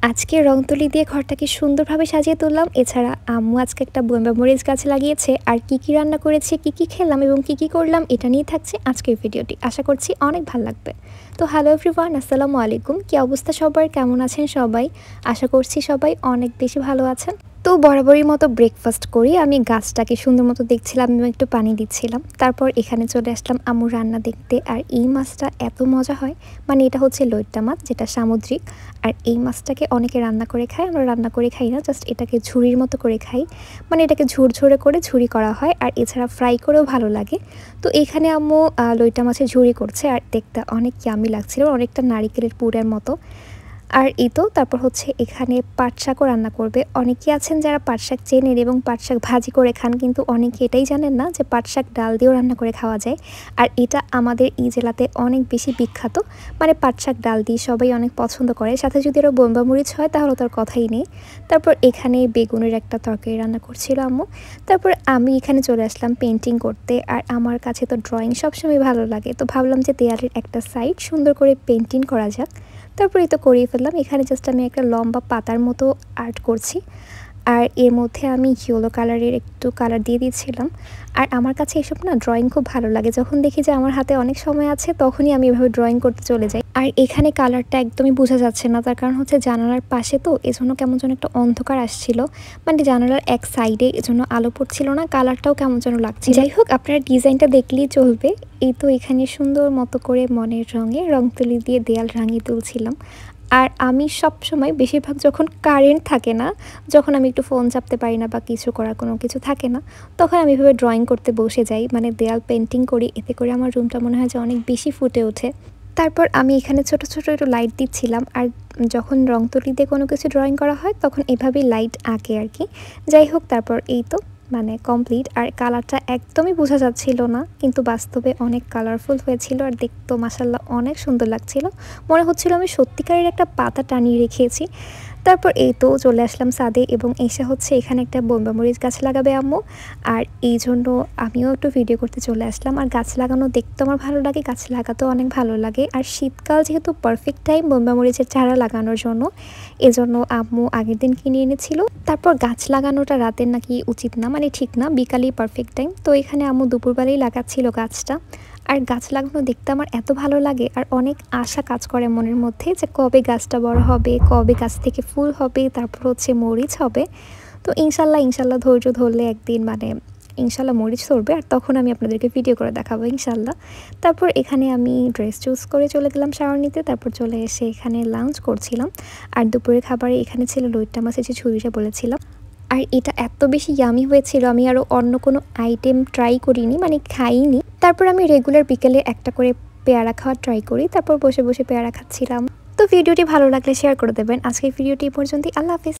আজকে রং তুলি দিয়ে ঘরটাকে সুন্দরভাবে সাজিয়ে তুললাম। এছাড়া আম্মু আজকে একটা বোম্বা মরিচ গাছ লাগিয়েছে। আর কি কি রান্না করেছে, কি কি খেলাম এবং কি কি করলাম, এটা নিয়ে থাকছে আজকের ভিডিওটি। আশা করছি অনেক ভালো লাগবে। তো হ্যালো এভরিওয়ান, আসসালামু আলাইকুম। কি অবস্থা সবার, কেমন আছেন সবাই? আশা করছি সবাই অনেক বেশি ভালো আছেন। তো বরাবরই মতো ব্রেকফাস্ট করি। আমি গাছটাকে সুন্দর মতো দেখছিলাম এবং একটু পানি দিচ্ছিলাম। তারপর এখানে চলে আসলাম আম্মুর রান্না দেখতে। আর এই মাছটা এত মজা হয়, মানে এটা হচ্ছে লইট্টা মাছ, যেটা সামুদ্রিক। আর এই মাছটাকে অনেকে রান্না করে খায়, আমরা রান্না করে খাই না, জাস্ট এটাকে ঝুড়ির মতো করে খাই। মানে এটাকে ঝুরঝুরে করে ঝুরি করা হয়, আর এছাড়া ফ্রাই করেও ভালো লাগে। তো এখানে আম্মু লইট্টা মাছের ঝুরি করছে, আর দেখতে অনেক ইয়ামি লাগছিল, অনেকটা নারিকেলের পুরের মতো। আর এই তো তারপর হচ্ছে এখানে পাট শাকও রান্না করবে। অনেকে আছেন যারা পাট শাক চেনেন এবং পাট শাক ভাজি করে খান, কিন্তু অনেকে এটাই জানেন না যে পাট শাক ডাল দিয়েও রান্না করে খাওয়া যায়। আর এটা আমাদের এই জেলাতে অনেক বেশি বিখ্যাত, মানে পাট শাক ডাল দিয়ে সবাই অনেক পছন্দ করে। সাথে যদি আরও বোম্বা মরিচ হয় তাহলে তার কথাই নেই। তারপর এখানে বেগুনের একটা তরকারি রান্না করছিল আম্মু। তারপর আমি এখানে চলে আসলাম পেন্টিং করতে। আর আমার কাছে তো ড্রয়িং সবসময় ভালো লাগে, তো ভাবলাম যে দেয়ালের একটা সাইড সুন্দর করে পেন্টিং করা যাক। তারপরে তো করিয়ে ফেললাম। এখানে জাস্ট আমি একটা লম্বা পাতার মতো আর্ট করছি, আর এর মধ্যে আমি ইয়েলো কালারের একটু কালার দিয়ে দিয়েছিলাম। আর আমার কাছে এসব না ড্রয়িং খুব ভালো লাগে। যখন দেখি যে আমার হাতে অনেক সময় আছে, তখনই আমি এভাবে ড্রয়িং করতে চলে যাই। আর এখানে কালারটা একদমই বোঝা যাচ্ছে না, তার কারণ হচ্ছে জানালার পাশে, তো এজন্য কেমন যেন একটা অন্ধকার আসছিল, মানে জানালার এক সাইডে, এজন্য আলো পড়ছিল না, কালারটাও কেমন যেন লাগছে। যাই হোক, আপনারা ডিজাইনটা দেখলেই চলবে। এই তো এখানে সুন্দর মতো করে মনের রঙে রং তুলি দিয়ে দেয়াল রাঙিয়ে তুলছিলাম। আর আমি সব সময়, বেশিরভাগ যখন কারেন্ট থাকে না, যখন আমি একটু ফোন চাপতে পারি না বা কিছু করার কোনো কিছু থাকে না, তখন আমি এভাবে ড্রয়িং করতে বসে যাই, মানে দেয়াল পেন্টিং করি। এতে করে আমার রুমটা মনে হয় যে অনেক বেশি ফুটে ওঠে। তারপর আমি এখানে ছোট ছোট একটু লাইট দিচ্ছিলাম। আর যখন রং তুলি দিয়ে কোনো কিছু ড্রয়িং করা হয় তখন এভাবেই লাইট আঁকে আর কি। যাই হোক, তারপর এই তো মানে কমপ্লিট। আর কালারটা একদমই বোঝা যাচ্ছিল না, কিন্তু বাস্তবে অনেক কালারফুল হয়েছিল, আর দেখতো মাশাল্লাহ অনেক সুন্দর লাগছিল। মনে হচ্ছিল আমি সত্যিকারের একটা পাতা টানিয়ে রেখেছি। তারপর এই তো চলে আসলাম ছাদে, এবং এসে হচ্ছে এখানে একটা বোম্বা মরিচ গাছ লাগাবে আম্মু। আর এই জন্য আমিও একটু ভিডিও করতে চলে আসলাম। আর গাছ লাগানো দেখতে আমার ভালো লাগে, গাছ লাগাতেও অনেক ভালো লাগে। আর শীতকাল যেহেতু পারফেক্ট টাইম বোম্বা মরিচের চারা লাগানোর জন্য, এজন্য আম্মু আগের দিন কিনে এনেছিল। তারপর গাছ লাগানোটা রাতের নাকি উচিত না, মানে ঠিক না, বিকালেই পারফেক্ট টাইম। তো এখানে আম্মু দুপুরবেলাই লাগাচ্ছিল গাছটা। আর গাছ লাগানো দেখতে আমার এত ভালো লাগে, আর অনেক আশা কাজ করে মনের মধ্যে যে কবে গাছটা বড় হবে, কবে গাছ থেকে ফুল হবে, তারপর হচ্ছে মরিচ হবে। তো ইনশাল্লাহ ইনশাল্লাহ ধৈর্য ধরলে একদিন, মানে ইনশাল্লাহ মরিচ ধরবে, আর তখন আমি আপনাদেরকে ভিডিও করে দেখাবো ইনশাল্লাহ। তারপর এখানে আমি ড্রেস চুজ করে চলে গেলাম শাওয়ার নিতে। তারপর চলে এসে এখানে লাঞ্চ করছিলাম। আর দুপুরের খাবারে এখানে ছিল লইট্টা মাছের যে ঝুড়িটা বলেছিলাম। আর এটা এত বেশি ইয়ামি হয়েছিল, আমি আরও অন্য কোনো আইটেম ট্রাই করিনি, মানে খাইনি। তারপর আমি রেগুলার বিকেলে একটা করে পেয়ারা খাওয়ার ট্রাই করি, তারপর বসে বসে পেয়ারা খাচ্ছিলাম। তো ভিডিওটি ভালো লাগলে শেয়ার করে দেবেন। আজকের ভিডিওটি এই পর্যন্তই। আল্লাহ হাফেজ।